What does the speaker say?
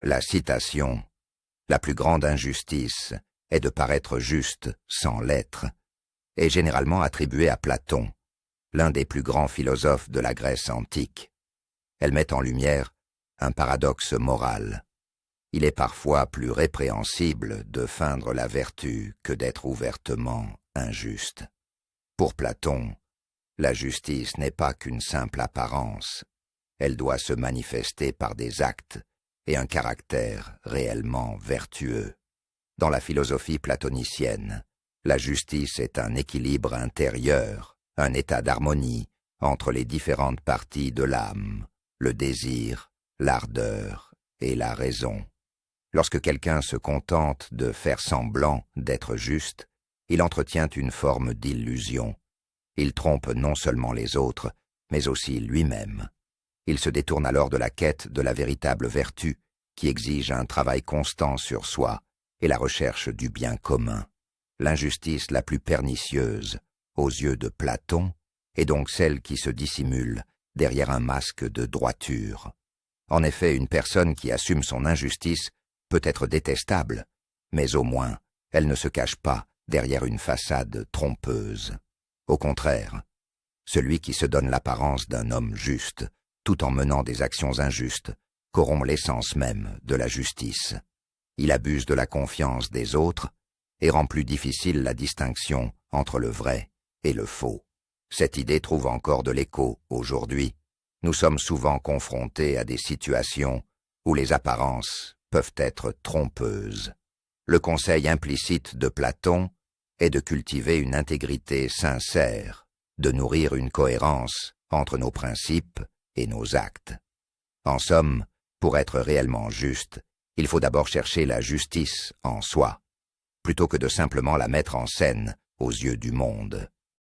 La citation « La plus grande injustice est de paraître juste sans l'être » est généralement attribuée à Platon, l'un des plus grands philosophes de la Grèce antique. Elle met en lumière un paradoxe moral. Il est parfois plus répréhensible de feindre la vertu que d'être ouvertement injuste. Pour Platon, la justice n'est pas qu'une simple apparence. Elle doit se manifester par des actes et un caractère réellement vertueux. Dans la philosophie platonicienne, la justice est un équilibre intérieur, un état d'harmonie entre les différentes parties de l'âme, le désir, l'ardeur et la raison. Lorsque quelqu'un se contente de faire semblant d'être juste, il entretient une forme d'illusion. Il trompe non seulement les autres, mais aussi lui-même. Il se détourne alors de la quête de la véritable vertu, qui exige un travail constant sur soi et la recherche du bien commun. L'injustice la plus pernicieuse, aux yeux de Platon, est donc celle qui se dissimule derrière un masque de droiture. En effet, une personne qui assume son injustice peut être détestable, mais au moins, elle ne se cache pas derrière une façade trompeuse. Au contraire, celui qui se donne l'apparence d'un homme juste, tout en menant des actions injustes, corrompt l'essence même de la justice. Il abuse de la confiance des autres et rend plus difficile la distinction entre le vrai et le faux. Cette idée trouve encore de l'écho aujourd'hui. Nous sommes souvent confrontés à des situations où les apparences peuvent être trompeuses. Le conseil implicite de Platon est de cultiver une intégrité sincère, de nourrir une cohérence entre nos principes et nos actes. En somme, pour être réellement juste, il faut d'abord chercher la justice en soi, plutôt que de simplement la mettre en scène aux yeux du monde.